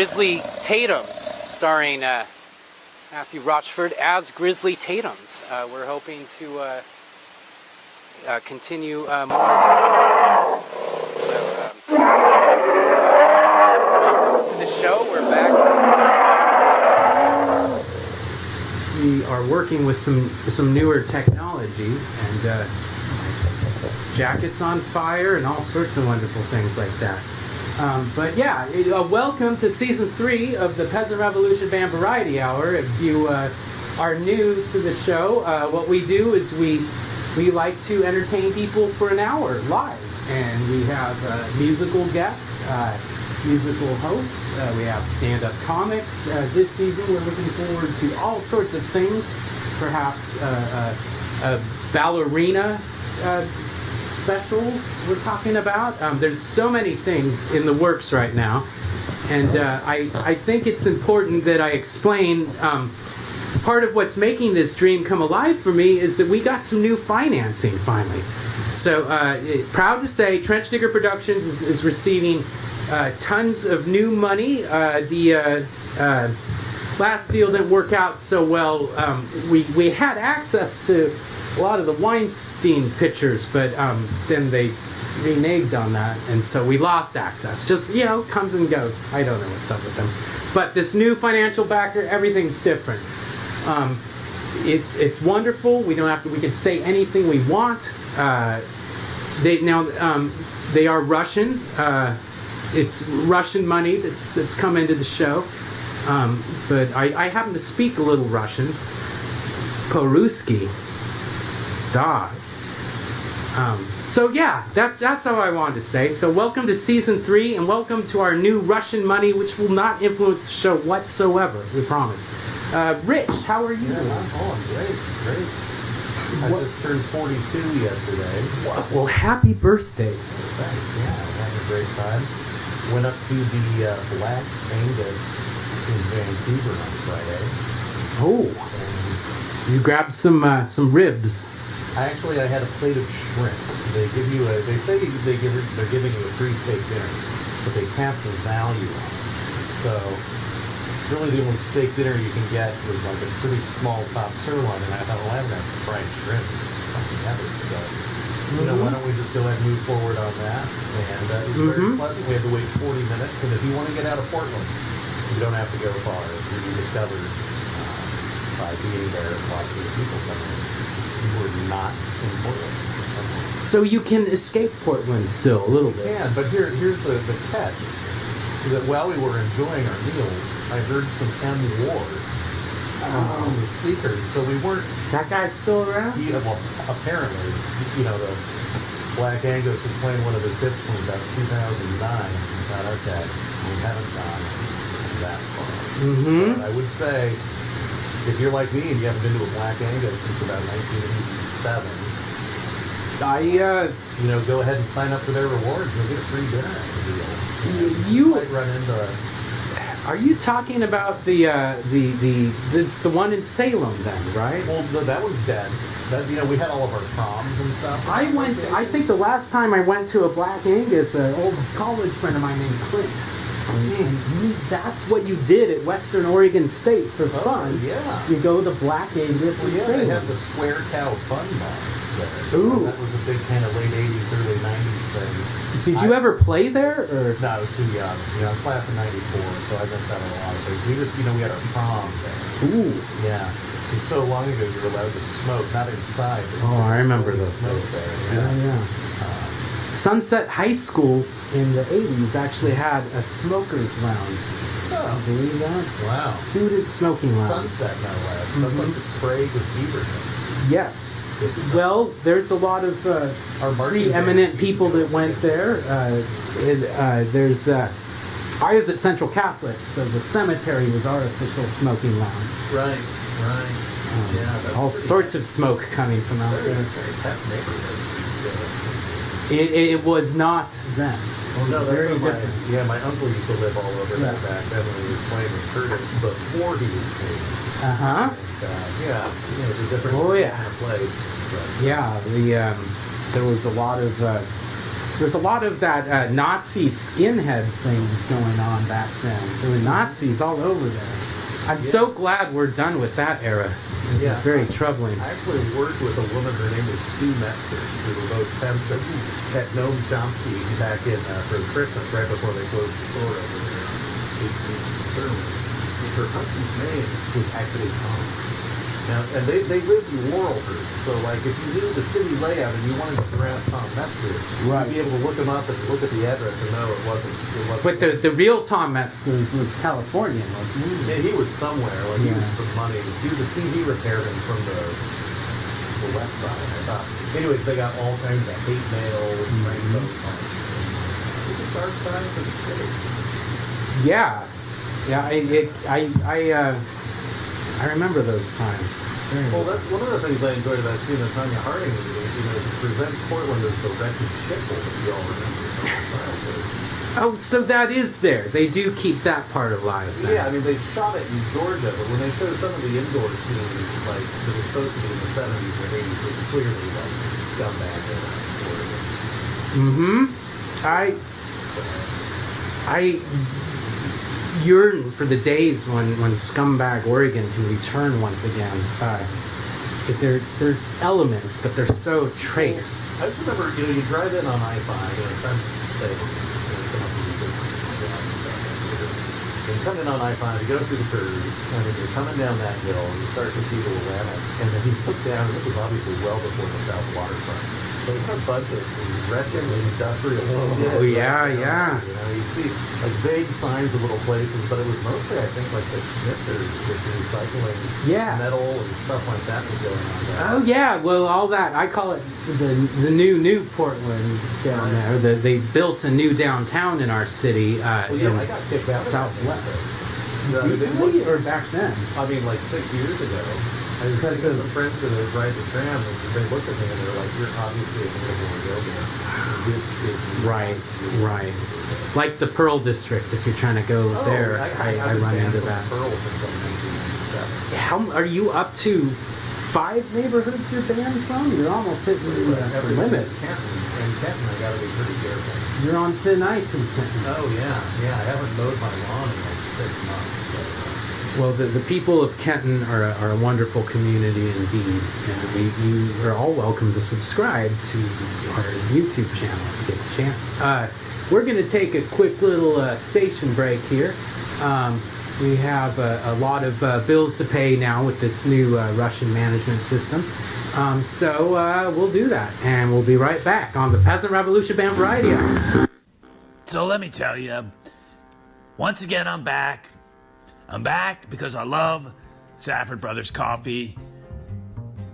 Grizzly Tatums, starring Matthew Rochford as Grizzly Tatums. We're hoping to continue more. So, welcome to the show. We're back. We are working with some newer technology and jackets on fire and all sorts of wonderful things like that. But yeah, welcome to season 3 of the Peasant Revolution Band Variety Hour. If you are new to the show, what we do is we like to entertain people for an hour live, and we have musical guests, musical hosts, we have stand-up comics. This season we're looking forward to all sorts of things, perhaps a ballerina special we're talking about. There's so many things in the works right now, and I think it's important that I explain part of what's making this dream come alive for me is that we got some new financing finally. So proud to say Trench Digger Productions is receiving tons of new money. The last deal didn't work out so well. We had access to a lot of the Weinstein pictures, but then they reneged on that, and so we lost access. Just, you know, comes and goes. I don't know what's up with them. But this new financial backer, everything's different. It's wonderful. We can say anything we want. They are Russian. It's Russian money that's come into the show. But I happen to speak a little Russian. Po-Ruski. Da. So yeah, that's how I wanted to say. So welcome to season 3, and welcome to our new Russian money, which will not influence the show whatsoever. We promise. Rich, how are you? Yeah, I'm great. I just turned 42 yesterday. Wow. Well, happy birthday. Thanks. Yeah, I'm having a great time. Went up to the Black Angus in Vancouver on Friday. Oh. And you grabbed some ribs. I had a plate of shrimp. They say they're giving you a free steak dinner, but they cap the value on it. So really the only steak dinner you can get was like a pretty small top sirloin, and I thought, well, I haven't had fried shrimp together. So you know, why don't we just go ahead and move forward on that? And it was very pleasant. We had to wait 40 minutes, and if you want to get out of Portland, you don't have to go far, as we discovered by being there and watching the people come in. We're not in Portland. So you can escape Portland still a little bit. Yeah, but here's the catch. That while we were enjoying our meals, I heard some M. Ward on the speakers. So we weren't... That guy's still around? Yeah, well, apparently. You know, the Black Angus was playing one of his hits from about 2009. I thought, okay, we haven't gone that far. But I would say, if you're like me and you haven't been to a Black Angus since about 1987, go ahead and sign up for their rewards. You'll get a free dinner at the deal. You might run into. Are you talking about the one in Salem then, right? Well, that was dead. That, we had all of our proms and stuff. I think the last time I went to a Black Angus, an old college friend of mine named Clint. And that's what you did at Western Oregon State for fun. Yeah. You go to Black Angus. Well, yeah, they have the Square Cow Fun Bar there. Ooh. That was a big kind of late 80s, early 90s thing. Did you ever play there? Or? No, I was too young. I'm class of 94, so I missed out on a lot of things. We just, we had our prom there. Ooh. Yeah. It was so long ago you were allowed to smoke, not inside. Oh, I remember those smoke days. there. Yeah. Sunset High School in the 80s actually had a smokers lounge. Oh. Can you believe that? Wow. Student smoking lounge. Sunset, no less. That's like the spray with beaver. Yes. Well, there's a lot of preeminent people that went there. There's I was at Central Catholic, so the cemetery was our official smoking lounge. Right. Yeah. All sorts of smoke coming from out there. Very tough neighborhood. It was not then. Well, no, very different. My uncle used to live all over that back then when he was playing with Curtis before he was king. It was a different kind of place. But. Yeah, there was a lot of there's a lot of that Nazi skinhead things going on back then. There were Nazis all over there. I'm so glad we're done with that era. It was very troubling. I actually worked with a woman, her name was Sue Metzger. We were both temps at Noam Chomsky back in for Christmas, right before they closed the store over there. Her husband's name was actually Thom. Now, and they lived in Laurelhurst, so like if you knew the city layout and you wanted to harass Thom Metzger, right, you'd be able to look him up and look at the address and know it wasn't. But the real Thom Metzger was Californian, wasn't he? Yeah, he was somewhere. Like he was some money. He was a TV repairman from the west side, I thought. Anyways, they got all kinds of hate mail with rainbows on it. It's a dark time for the city. Yeah. Yeah, I remember those times. Well, that's one of the things I enjoyed about seeing the Tanya Harding movie. It presents Portland as the wretched shithole that we all remember from our childhood. Oh, so that is there. They do keep that part alive then. Yeah, I mean, they shot it in Georgia, but when they showed some of the indoor scenes, like, that was supposed to be in the 70s or 80s, it was clearly, like, scumbag in Florida. I yearn for the days when scumbag Oregon can return once again. There's elements, but they're so trace. I just remember, you drive in on I-5, friends say, you come in on I-5, you go through the curves, and then you're coming down that hill, and you start to see the Willamette, and then you look down, and this was obviously well before the South Waterfront. So it's a bunch of wretched industrial. Oh, yeah. You know, you see like vague signs of little places, but it was mostly, I think, like the snifters with recycling metal and stuff like that was going on there. Oh yeah, well all that, I call it the new Portland down there. They built a new downtown in our city. I got kicked out Southwest. Recently or back then? I mean, like 6 years ago. I was thinking of the friends that would ride the tram, and they looked at me and they were like, "You're obviously a political yoga. This is right." Like the Pearl District, if you're trying to go there, I run into that. Pearl since 1997. How are you up to 5 neighborhoods you're banned from? You're almost hitting the limit. In Kenton, I got to be pretty careful. You're on thin ice in Kenton. Oh yeah. I haven't mowed my lawn in like 6 months. So. Well, the people of Kenton are a wonderful community indeed, and you are all welcome to subscribe to our YouTube channel if you get a chance. We're going to take a quick little station break here. We have a lot of bills to pay now with this new Russian management system. So we'll do that, and we'll be right back on the Peasant Revolution Band Variety Hour. So let me tell you, once again, I'm back. I'm back because I love Safford Brothers coffee.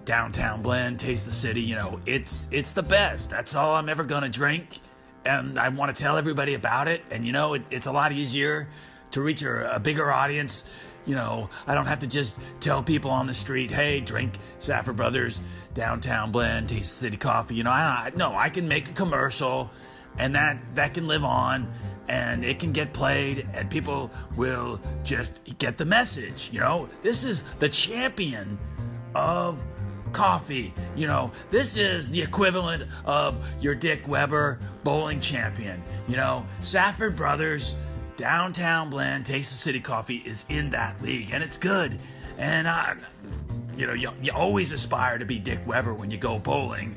Downtown blend, taste the city, you know, it's the best. That's all I'm ever gonna drink. And I want to tell everybody about it. And you know, it's a lot easier to reach a bigger audience. You know, I don't have to just tell people on the street, hey, drink Safford Brothers Downtown Blend, Taste the City coffee. You know, I can make a commercial, and that can live on, and it can get played, and people will just get the message. You know, this is the champion of coffee. You know, this is the equivalent of your Dick Weber bowling champion. You know, Safford Brothers Downtown Blend Taste the City coffee is in that league, and it's good. And you know, you always aspire to be Dick Weber when you go bowling,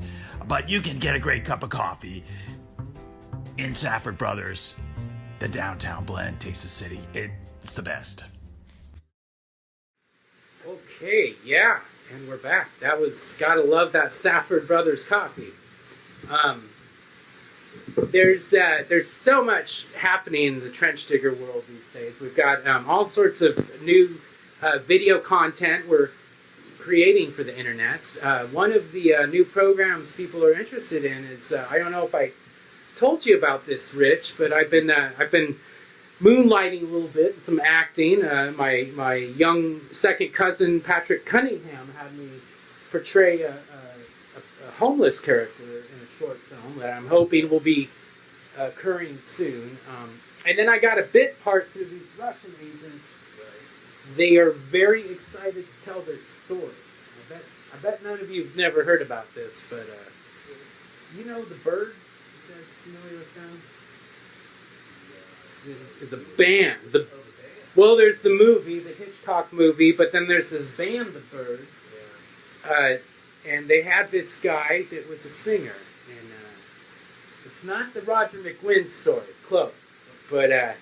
but you can get a great cup of coffee in Safford Brothers, the Downtown Blend Taste the City. It's the best. Okay, yeah, and we're back. That was, gotta love that Safford Brothers coffee. There's so much happening in the trench digger world these days. We've got all sorts of new video content we're creating for the internet. One of the new programs people are interested in is, I don't know if I told you about this, Rich, but I've been moonlighting a little bit, some acting. My young second cousin Patrick Cunningham had me portray a homeless character in a short film that I'm hoping will be occurring soon. And then I got a bit part through these Russian agents. They are very excited to tell this story. I bet none of you have never heard about this, but you know the birds guys familiar with them? It's a band. Well, there's the movie, the Hitchcock movie, but then there's this band, the Birds. And they had this guy that was a singer. And it's not the Roger McGuinn story, close. But, or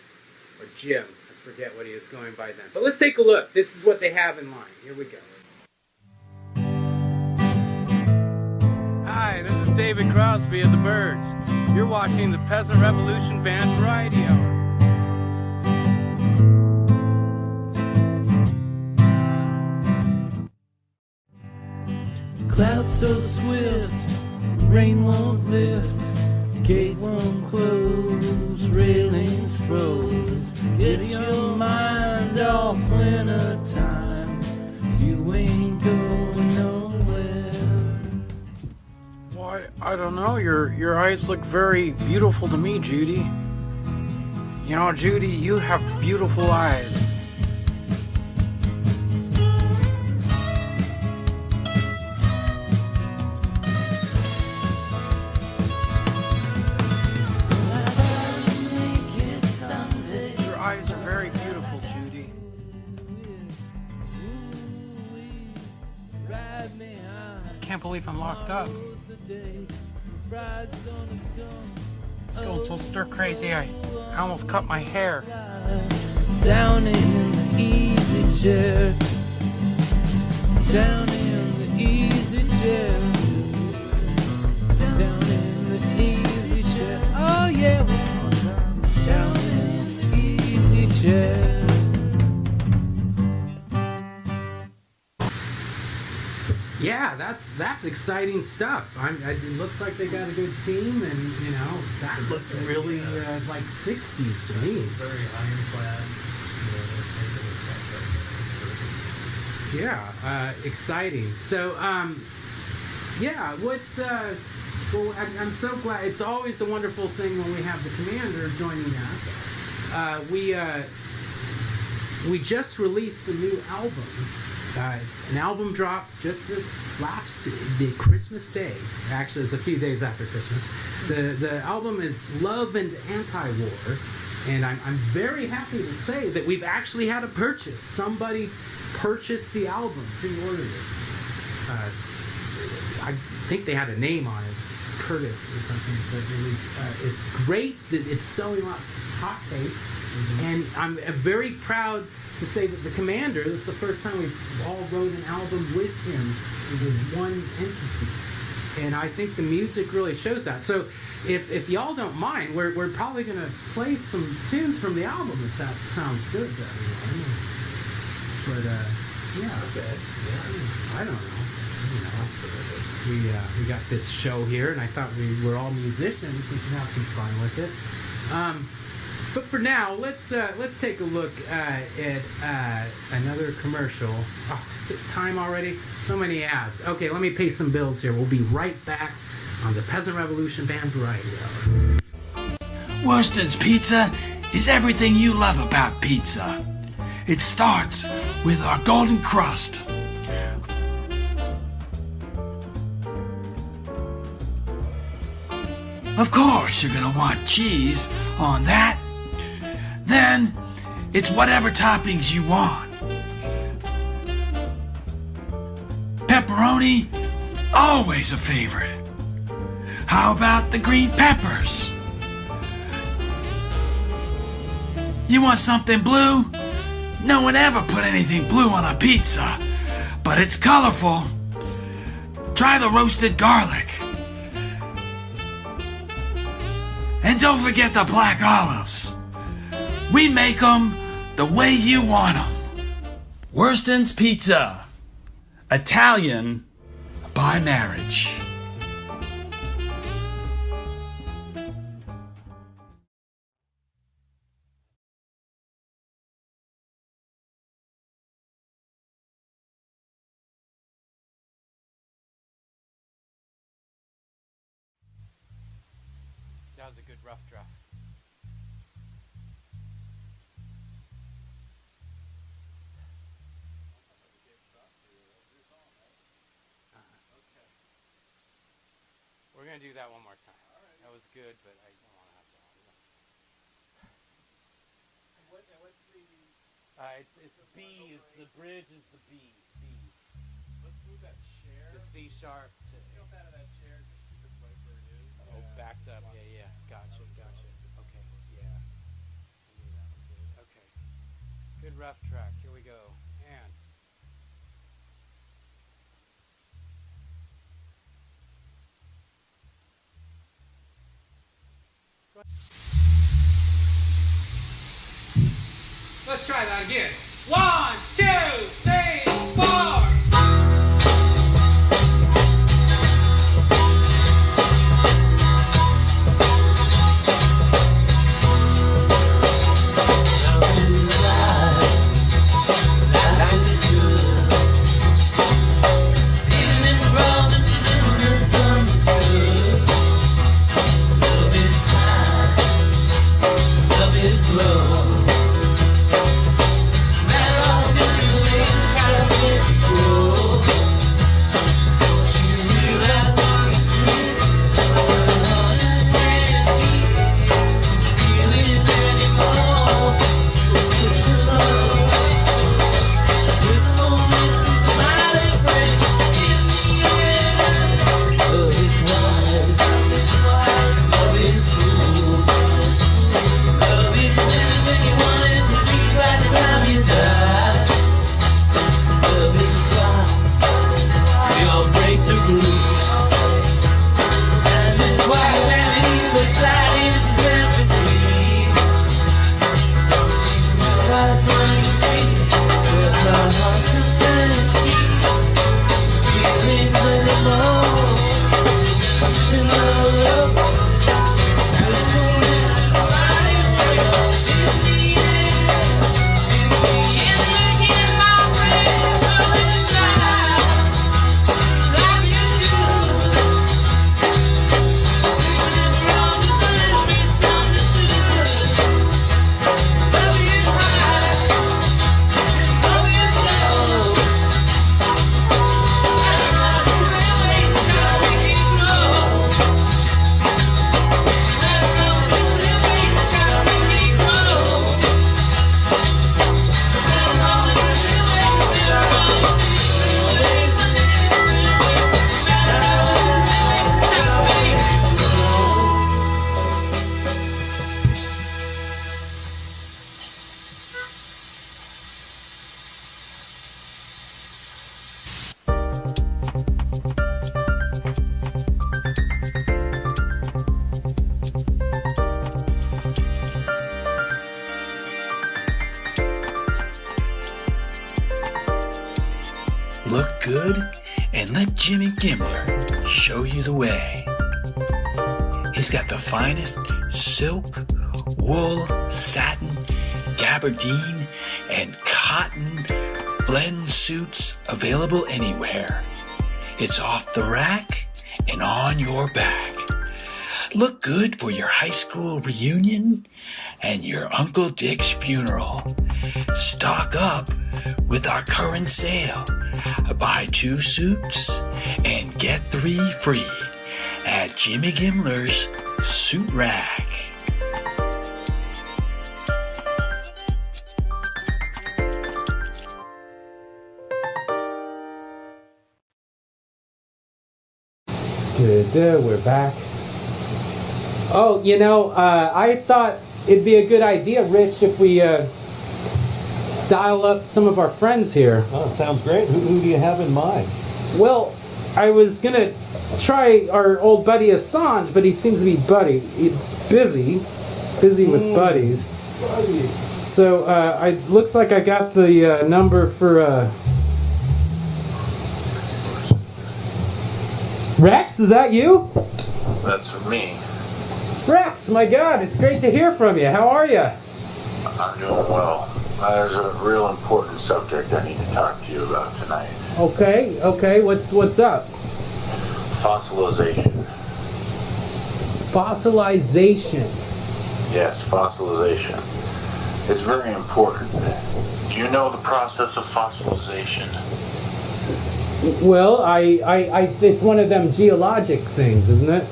Jim, I forget what he was going by then. But let's take a look. This is what they have in mind. Here we go. Hi, this is David Crosby of the Birds. You're watching the Peasant Revolution Band Variety Hour. Clouds so swift, rain won't lift, gates won't close, railings froze. Get your mind off winter time, you ain't going nowhere. Well, I don't know. Your eyes look very beautiful to me, Judy. You know, Judy, you have beautiful eyes. I can't believe I'm locked up. Going so stir crazy, I almost cut my hair. Down in the easy chair. Down in the easy chair. Down in the easy chair. Oh yeah, down in the easy chair. Yeah, that's exciting stuff. It looks like they got a good team, and you know that looked really like '60s to me. Very ironclad. Yeah, exciting. So, yeah, what's well, I'm so glad. It's always a wonderful thing when we have the commander joining us. We just released a new album. An album dropped just the Christmas Day. Actually, it's a few days after Christmas. The album is Love and Anti-War, and I'm very happy to say that we've actually had a purchase. Somebody purchased the album, pre-ordered it. I think they had a name on it, Curtis or something. But it's great that it's selling like hotcakes, and I'm very proud to say that the commander, this is the first time we've all wrote an album with him as one entity. And I think the music really shows that. So if y'all don't mind, we're probably going to play some tunes from the album if that sounds good to everyone. But, yeah. Okay. Yeah. I don't know. You know, we got this show here, and I thought we're all musicians. We should have some fun with it. But for now, let's take a look at another commercial. Oh, is it time already? So many ads. Okay, let me pay some bills here. We'll be right back on the Peasant Revolution Band Variety Hour. Worston's Pizza is everything you love about pizza. It starts with our golden crust. Of course, you're gonna want cheese on that. Then, it's whatever toppings you want. Pepperoni, always a favorite. How about the green peppers? You want something blue? No one ever put anything blue on a pizza, but it's colorful. Try the roasted garlic. And don't forget the black olives. We make them the way you want them. Worston's Pizza. Italian by marriage. That was a good rough draft. We're going to do that one more time. That was good, but I don't want to have to. What's the... It's B. It's the bridge. Is the B. B. Let's move that chair. The C sharp. To Jump out of that chair. Just keep it right where it is. Oh, backed up. Yeah. Gotcha. Okay. Yeah. I knew that was it. Okay. Good rough track. Here we go. And. Let's try that again. 1, 2, 3, 4. Look good and let Jimmy Gimmler show you the way. He's got the finest silk, wool, satin, gabardine, and cotton blend suits available anywhere. It's off the rack and on your back. Look good for your high school reunion and your Uncle Dick's funeral. Stock up with our current sale. Buy 2 suits and get 3 free at Jimmy Gimmler's Suit Rack. Good, we're back. Oh, I thought it'd be a good idea, Rich, if we dial up some of our friends here. Oh, sounds great. Who do you have in mind? Well, I was going to try our old buddy Assange, but he seems to be busy with buddies. So, looks like I got the number for Rex, is that you? That's me. Rex, my God, it's great to hear from you. How are you? I'm doing well. There's a real important subject I need to talk to you about tonight. Okay. What's up? Fossilization. Fossilization. Yes, fossilization. It's very important. Do you know the process of fossilization? Well, I it's one of them geologic things, isn't it?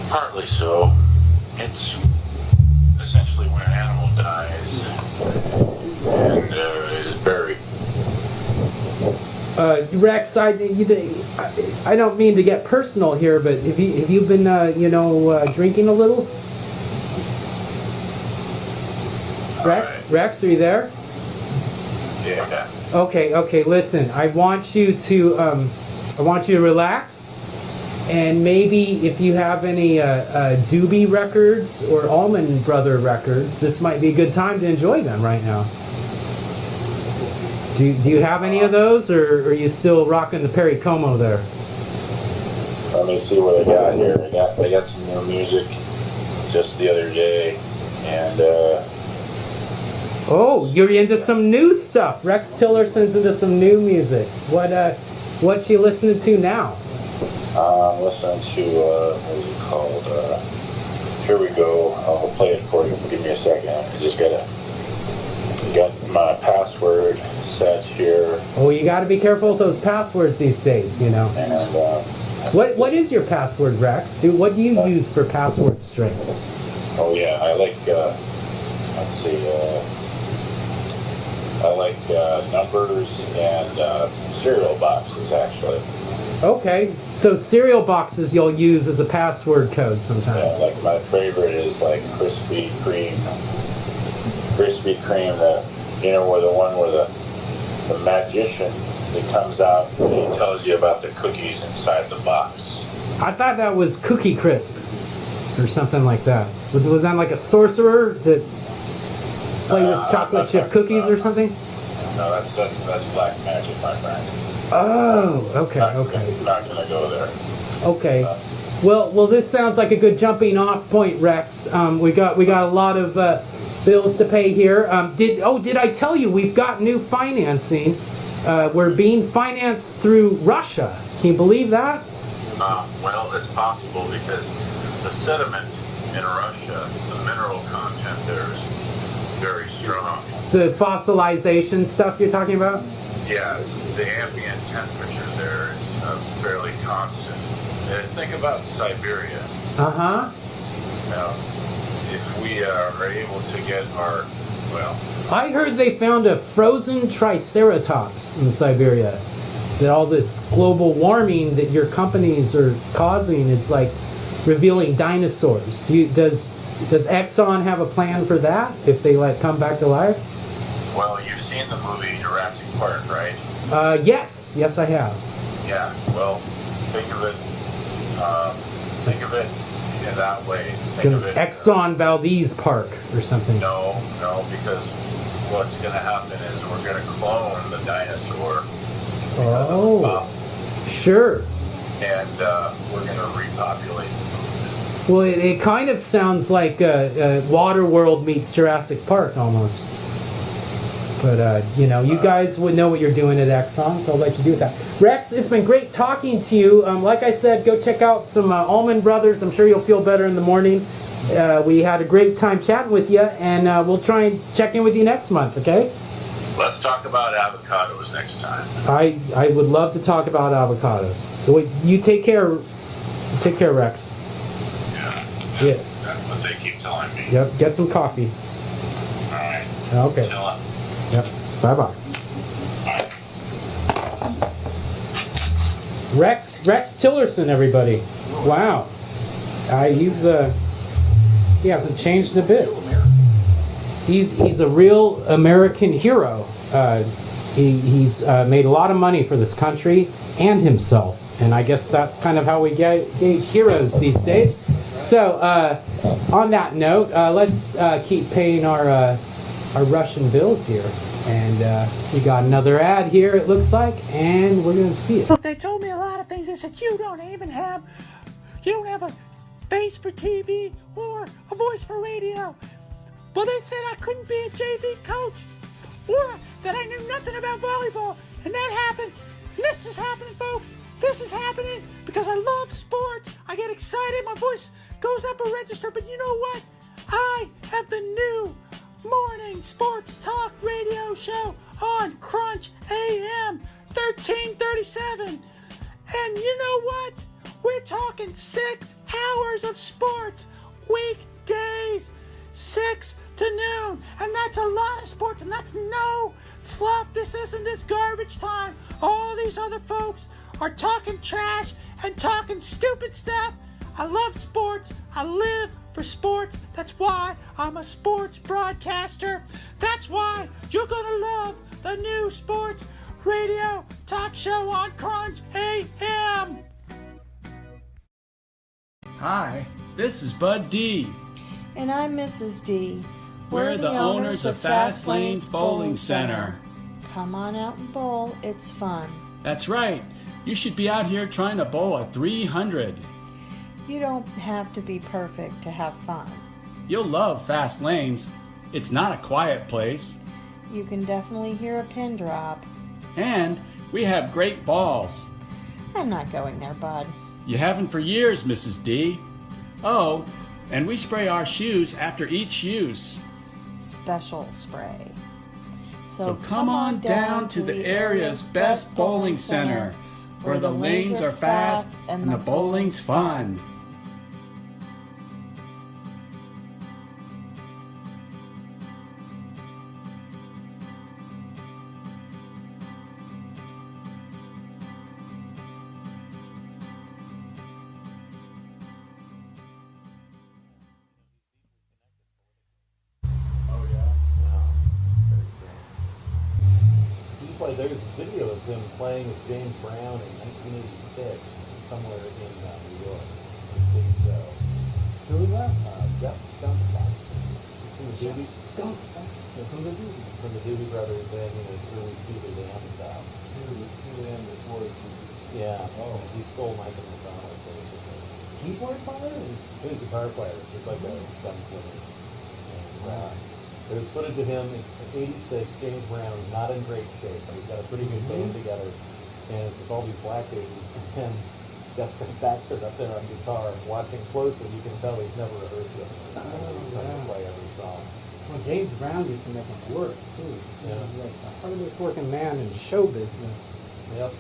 Partly so. It's essentially when an animal dies and is buried. Rex, I don't mean to get personal here, but have you been drinking a little? Rex, are you there? Yeah. Okay. Listen, I want you to relax, and maybe if you have any Doobie records or Allman Brother records, this might be a good time to enjoy them right now. Do you have any of those, or are you still rocking the Perry Como there? Let me see what they got here. They got some new music just the other day, and oh, you're into some new stuff. Rex Tillerson's into some new music. What you listening to now? I'm listening to what is it called? Here we go. I'll play it for you. Give me a second. I just got my password set here. Oh, you got to be careful with those passwords these days, you know. And what is your password, Rex? What do you use for password strength? Oh yeah, I like. Let's see. I like numbers and cereal boxes actually. Okay, so cereal boxes you'll use as a password code sometimes. Yeah, like my favorite is like Krispy Kreme. Krispy Kreme, where the one where the magician that comes out and he tells you about the cookies inside the box. I thought that was Cookie Crisp or something like that. Was that like a sorcerer that played with chocolate chip cookies or something? No, that's black magic, my friend. Oh, okay. Not gonna go there. Okay. Well, this sounds like a good jumping off point, Rex. We got a lot of bills to pay here. Did I tell you we've got new financing? We're being financed through Russia. Can you believe that? Well, it's possible because the sediment in Russia, the mineral content there is very strong. The fossilization stuff you're talking about? Yeah, the ambient temperature there is fairly constant. And think about Siberia. Uh-huh. Now, if we are able to get I heard they found a frozen triceratops in Siberia. That all this global warming that your companies are causing is like revealing dinosaurs. Does Exxon have a plan for that if they come back to life? Well, you've seen the movie Jurassic Park, right? Yes, I have. Yeah. Well, think of it in that way. Think of it. Exxon Valdez Park or something. No, because what's going to happen is we're going to clone the dinosaur. Oh, sure. And we're going to repopulate. Well, it kind of sounds like Waterworld meets Jurassic Park almost. But, you guys would know what you're doing at Exxon, so I'll let you do that. Rex, it's been great talking to you. Like I said, go check out some Allman Brothers. I'm sure you'll feel better in the morning. We had a great time chatting with you, and we'll try and check in with you next month, okay? Let's talk about avocados next time. I would love to talk about avocados. You take care. Take care, Rex. Yeah. That's what they keep telling me. Yep, get some coffee. All right. Okay. Chill out. Yep. Bye-bye. Bye. Rex Tillerson, everybody. Wow. He hasn't changed a bit. He's a real American hero. He's made a lot of money for this country and himself. And I guess that's kind of how we get heroes these days. So, on that note, let's keep paying our Russian bills here. And we got another ad here, it looks like, and we're going to see it. Look, they told me a lot of things. They said, you don't have a face for TV or a voice for radio. Well, they said I couldn't be a JV coach or that I knew nothing about volleyball. And that happened. And this is happening, folks. This is happening because I love sports. I get excited. My voice goes up a register. But you know what? I have the new morning sports talk radio show on Crunch AM 1337. And you know what? We're talking 6 hours of sports, weekdays, 6 to noon. And that's a lot of sports, and that's no fluff. This isn't this garbage time. All these other folks are talking trash and talking stupid stuff. I love sports. I live for sports. That's why I'm a sports broadcaster. That's why you're gonna love the new sports radio talk show on Crunch AM. Hi, this is Bud D. And I'm Mrs. D. We're the owners of Fast Lanes Bowling Center. Come on out and bowl. It's fun. That's right. You should be out here trying to bowl a 300. You don't have to be perfect to have fun. You'll love Fast Lanes. It's not a quiet place. You can definitely hear a pin drop. And we have great balls. I'm not going there, Bud. You haven't for years, Mrs. D. Oh, and we spray our shoes after each use. Special spray. So come on down to the area's best bowling center, where the lanes are fast and the bowling's fun. There's a video of him playing with James Brown in 1986, somewhere in New York. Big show. Who was that? Jeff Skunk Fox. From the Doobie Skunk Fox. From the Doobie. From the Doobie Brothers, and really Steely Dan stuff. Steely Dan before. Yeah. Oh. He stole Michael McDonald, basically. Keyboard player? He was a guitar player, just like a skunk player. There's footage of him in 86, James Brown, not in great shape, but he's got a pretty good band together, and it's all these black babies, and Jeff Baxter up there on guitar, watching closely, you can tell he's never rehearsed with him. He's trying to play every song. Well, James Brown used to make him work, too. Yeah. He was like the hardest working man in show business. Yep.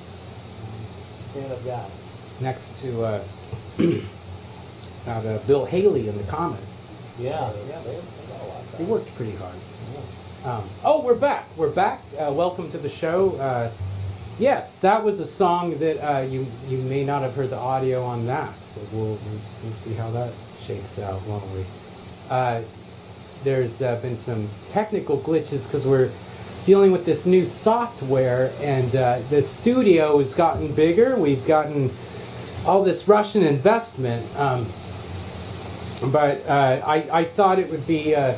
Stand-up guy. Next to Bill Haley in the Comets. Yeah, they got a lot of He worked pretty hard. Oh, we're back. We're back. Welcome to the show. Yes, that was a song that you may not have heard the audio on that, but we'll see how that shakes out, won't we? There's been some technical glitches because we're dealing with this new software, and the studio has gotten bigger. We've gotten all this Russian investment. But I thought it would be a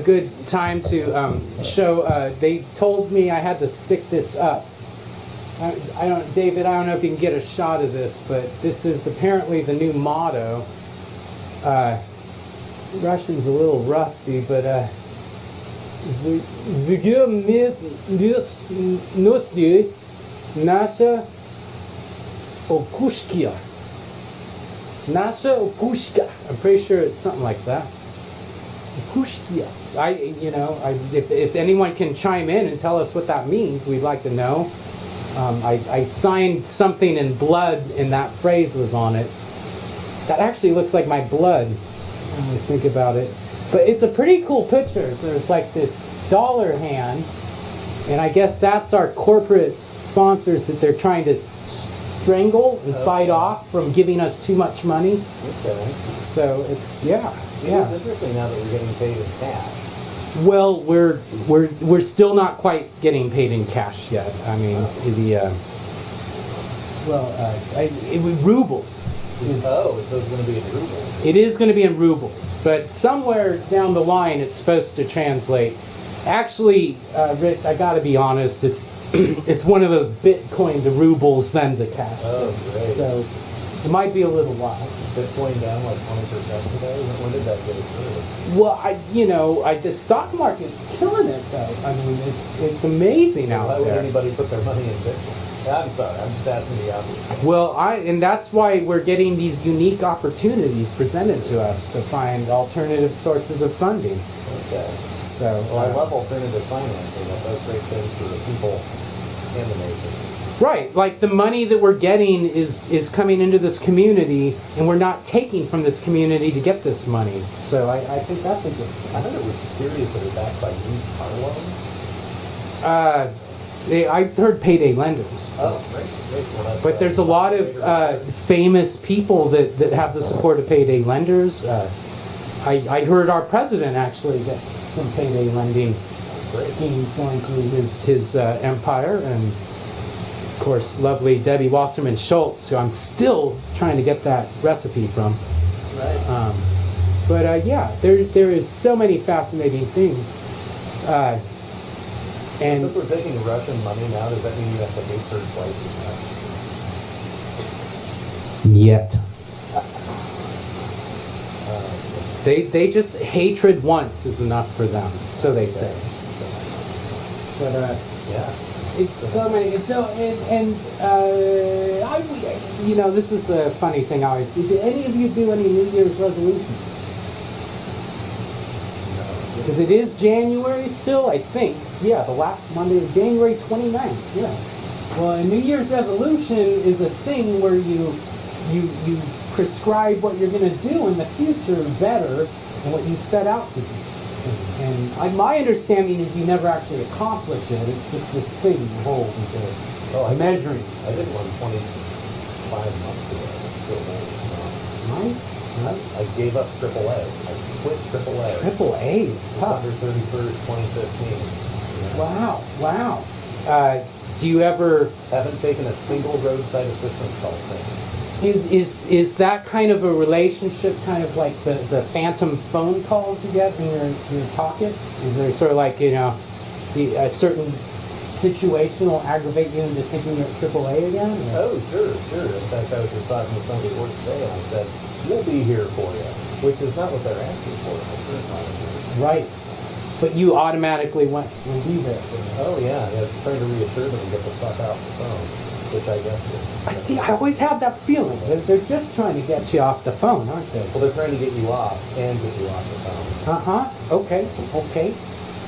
good time to show. They told me I had to stick this up. David, I don't know if you can get a shot of this, but this is apparently the new motto. Russian's a little rusty, but Nasha Okushkia. Nasha Okushka. I'm pretty sure it's something like that. Okushkia. If anyone can chime in and tell us what that means, we'd like to know. I signed something in blood, and that phrase was on it. That actually looks like my blood when I think about it. But it's a pretty cool picture. So there's like this dollar hand, and I guess that's our corporate sponsors that they're trying to strangle and fight off from giving us too much money. Okay. So it's yeah. It's interesting now that we're getting paid in cash. Well, we're still not quite getting paid in cash yet. I mean, rubles. So it's going to be in rubles. It is going to be in rubles, but somewhere down the line it's supposed to translate. Actually, Rick, I got to be honest, it's one of those Bitcoin to rubles then to cash. Oh, great. So it might be a little while. Bitcoin down like 20% today? When did that get approved? Well, the stock market's killing it though. I mean, it's amazing out there. Why would anybody put their money in Bitcoin? I'm sorry, I'm just asking the obvious. Well, and that's why we're getting these unique opportunities presented to us to find alternative sources of funding. Okay. So, I love alternative financing. That does great things for the people and the nation. Right, like the money that we're getting is coming into this community, and we're not taking from this community to get this money. So I think that's a good thing. I thought it was serious that it's backed by used car loans. I heard payday lenders. Oh, great. Well, that's, But there's a lot of famous people that have the support of payday lenders. I heard our president actually get some payday lending schemes going through his empire, and of course, lovely Debbie Wasserman Schultz, who I'm still trying to get that recipe from. Right. But yeah, there is so many fascinating things. And if we're taking Russian money now, does that mean you have to pay third places now? yet. They just, hatred once is enough for them, so they say. But Yeah. it's so many. It's so you know, this is a funny thing. I always do. Did any of you do any New Year's resolutions? Because it is January still, I think. Yeah, the last Monday of January 29th. Yeah. Well, a New Year's resolution is a thing where you prescribe what you're going to do in the future better than what you set out to do. And my understanding is you never actually accomplish it. It's just this thing you hold into measuring. I did one 25 months ago. It's still going. Nice. I gave up AAA. I quit AAA. AAA is tough. December 31st, 2015. Wow. Wow. Do you ever... Haven't taken a single roadside assistance call since. Is that kind of a relationship, kind of like the phantom phone calls you get in your pocket? Is there sort of like, you know, a certain situation will aggravate you into thinking you're AAA again? Or? Oh, sure. In fact, I was just talking to somebody at work today, and I said, we'll be here for you, which is not what they're asking for. Right. But you automatically will be there for them. Oh, yeah. Trying to reassure them and get the fuck off the phone, which I guess is. I see. I always have that feeling. They're just trying to get you off the phone, aren't they? Well, they're trying to get you off and get you off the phone. Uh-huh. Okay.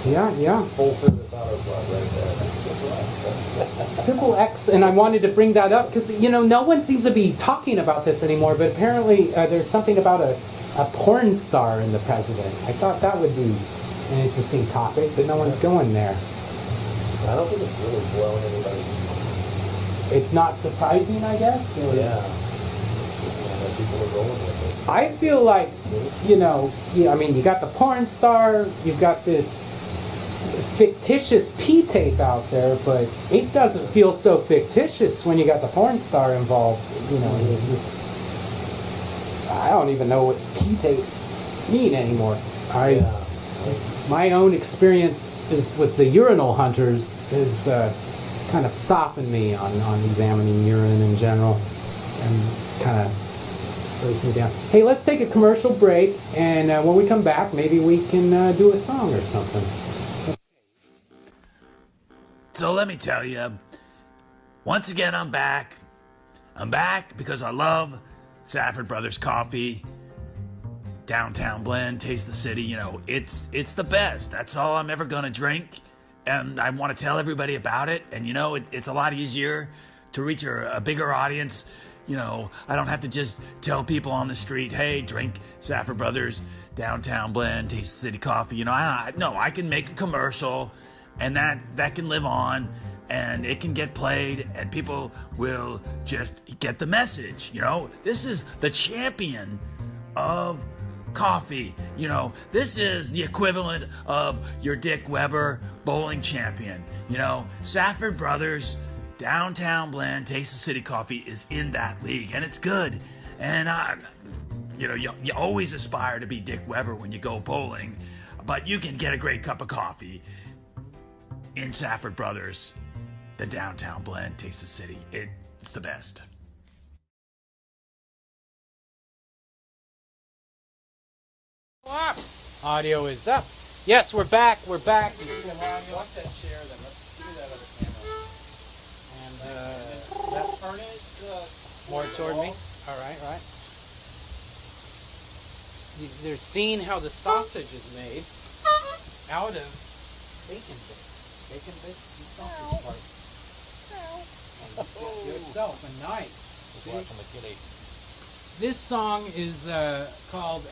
Yeah. Full service auto club right there. Triple X, and I wanted to bring that up because, you know, no one seems to be talking about this anymore, but apparently there's something about a porn star in the president. I thought that would be an interesting topic, but no one's going there. I don't think it's really blowing anybody's mind. It's not surprising, I guess? Or? Yeah. People are rolling with it. I feel like, you know, I mean, you got the porn star, you've got this fictitious P-tape out there, but it doesn't feel so fictitious when you got the porn star involved. You know, it's just, I don't even know what P-tapes mean anymore. My own experience is with the urinal hunters is kind of softened me on examining urine in general, and kind of throws me down. Hey, let's take a commercial break, and when we come back, maybe we can do a song or something. So let me tell you, once again, I'm back. I'm back because I love Safford Brothers coffee. Downtown blend, taste the city, you know, it's the best. That's all I'm ever gonna drink, and I want to tell everybody about it. And you know, it's a lot easier to reach a bigger audience. You know, I don't have to just tell people on the street, hey, drink Safford Brothers Downtown blend, taste the city coffee. You know, I can make a commercial, and that can live on, and it can get played, and people will just get the message. You know, this is the champion of coffee. You know, this is the equivalent of your Dick Weber bowling champion. You know, Safford Brothers Downtown blend, taste the city coffee is in that league, and it's good. And you know, you always aspire to be Dick Weber when you go bowling, but you can get a great cup of coffee in Safford Brothers, the Downtown blend, taste the city. It's the best. Audio is up. Yes, we're back. Watch that share then. Let's do that other camera. And that's turn it more toward me. All right. They're seeing how the sausage is made out of bacon bits. Bacon bits and sausage parts. Yourself a nice. Watching the kitty. This song is called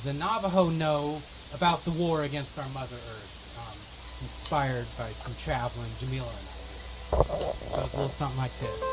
The Navajo Know, about the war against our Mother Earth. It's inspired by some traveling Jamila and I did. So it's a little something like this.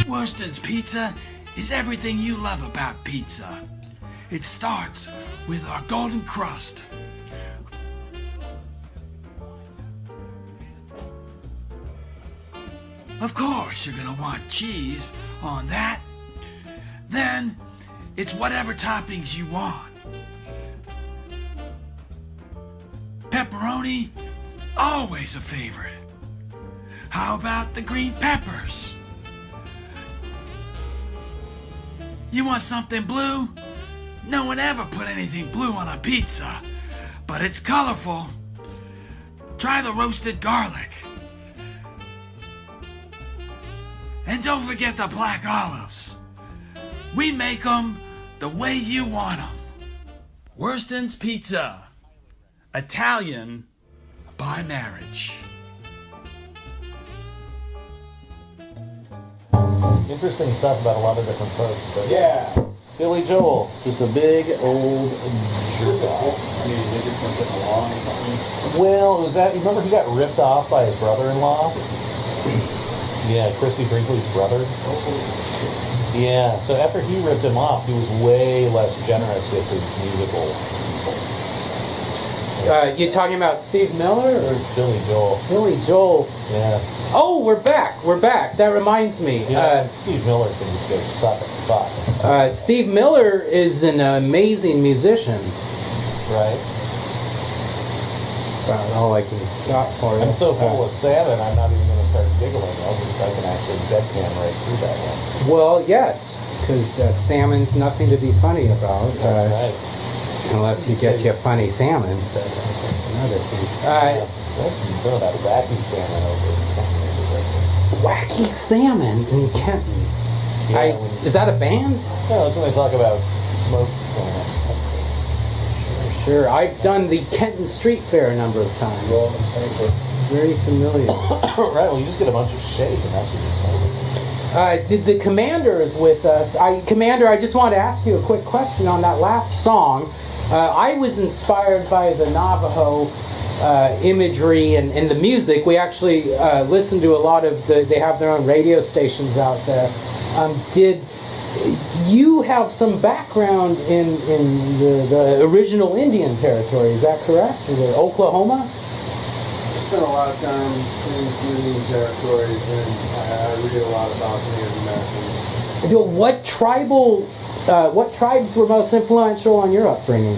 Worston's Pizza is everything you love about pizza. It starts with our golden crust. Of course, you're gonna want cheese on that. Then, it's whatever toppings you want. Pepperoni, always a favorite. How about the green peppers? You want something blue? No one ever put anything blue on a pizza, but it's colorful. Try the roasted garlic. And don't forget the black olives. We make them the way you want them. Worston's Pizza. Italian by marriage. interesting stuff about a lot of different folks. But Yeah. Billy Joel, just a big old jerk off. I mean, they just went along or something. Well, was that, you remember he got ripped off by his brother-in-law? Yeah, Christy Brinkley's brother. Yeah, so after he ripped him off, he was way less generous with his musical. You talking about Steve Miller or Billy Joel. Billy Joel? Yeah. Oh, we're back. We're back. That reminds me. Steve Miller can just go suck at fuck. Steve Miller is an amazing musician. Right. That's about all I can got for you. I'm so full of salmon, I'm not even going to start giggling. I can actually deadpan right through that one. Well, yes, because salmon's nothing to be funny about. Right. Unless you get you a funny salmon. But that's another thing. That's some of that wacky salmon over Wacky Salmon in Kenton. Yeah, Is that a band? No, that's when they talk about smoked salmon. Sure. I've done the Kenton Street Fair a number of times. Well, thank you. Very familiar. Right, well, you just get a bunch of shake and that's what you smoke. The commander is with us. Commander, I just want to ask you a quick question on that last song. I was inspired by the Navajo imagery and the music. We actually listen to a lot of they have their own radio stations out there. Did you have some background in the original Indian territory? Is that correct? Is it Oklahoma? I spent a lot of time in some Indian territories, and I read a lot about Native Americans. What tribes were most influential on your upbringing?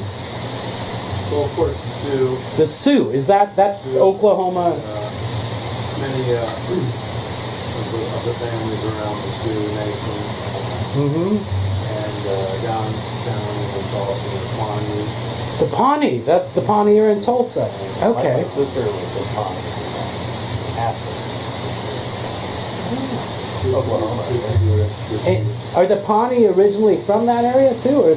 Well, of course, the Sioux. The Sioux. That's Sioux. Oklahoma? Many of the families around the Sioux Nation. Mm-hmm. And down in Tulsa, the Pawnee. The Pawnee. That's the Pawnee here in Tulsa. Okay. My sister was a Pawnee. Oklahoma. And are the Pawnee originally from that area too, or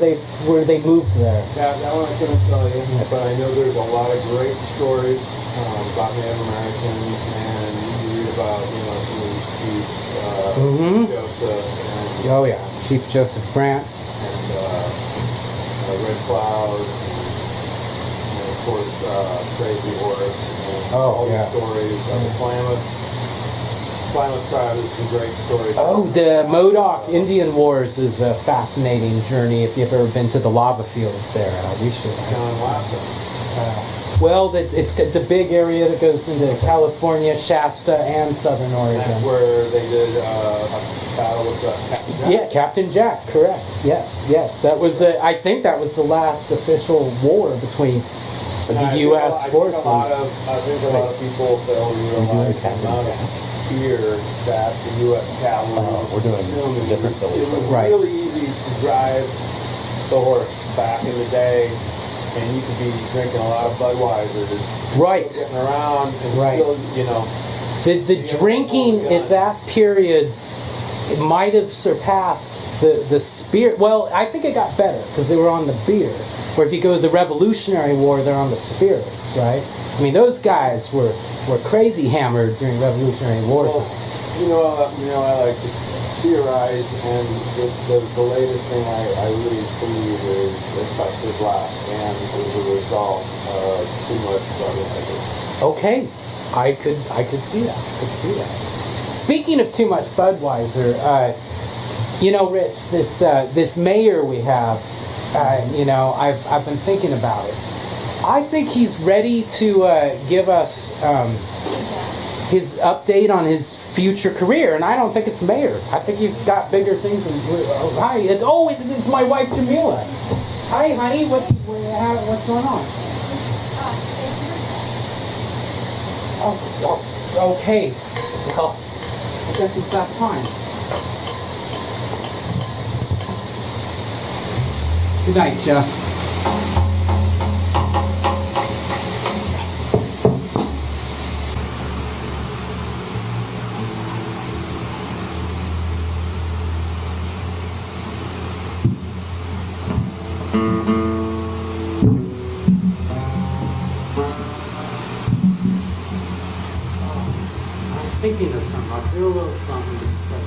were they moved there? That one I couldn't tell you, but I know there's a lot of great stories about Native Americans, and you read about, some of these chiefs, Joseph, and, Oh yeah, Chief Joseph Grant. and Red Cloud, and of course Crazy Horse, and all yeah. the stories of the Klamath tribe. There's some great stories. Oh, the Modoc Indian Wars is a fascinating journey. If you've ever been to the lava fields there, we should. John Lasso. Well, it's a big area that goes into California, Shasta, and Southern Oregon. That's where they did a battle with Captain Jack. Yeah, Captain Jack, correct. Yes. That was, I think that was the last official war between the U.S. forces. I think a lot of people fail to realize the amount of fear that the U.S. cavalry we're doing different It was Right. really easy to drive the horse back in the day, and you could be drinking a lot of Budweiser, Right. getting around, and Right. still, The drinking at that period, it might have surpassed the spirit. Well, I think it got better because they were on the beer. Where if you go to the Revolutionary War, they're on the spirits, right? I mean, those guys were crazy hammered during Revolutionary War. Well, I like to theorize, and the latest thing I really believe is Custer's last stand is a result of too much Budweiser. Okay, I could see that. Speaking of too much Budweiser, Rich, this mayor we have, I've been thinking about it. I think he's ready to give us his update on his future career, and I don't think it's mayor. I think he's got bigger things. Hi, it's my wife Jamila. Hi, honey. What's going on? Oh, okay. Well, I guess it's that time. Good night, Jeff. I'm thinking of something. I feel a little something. It's like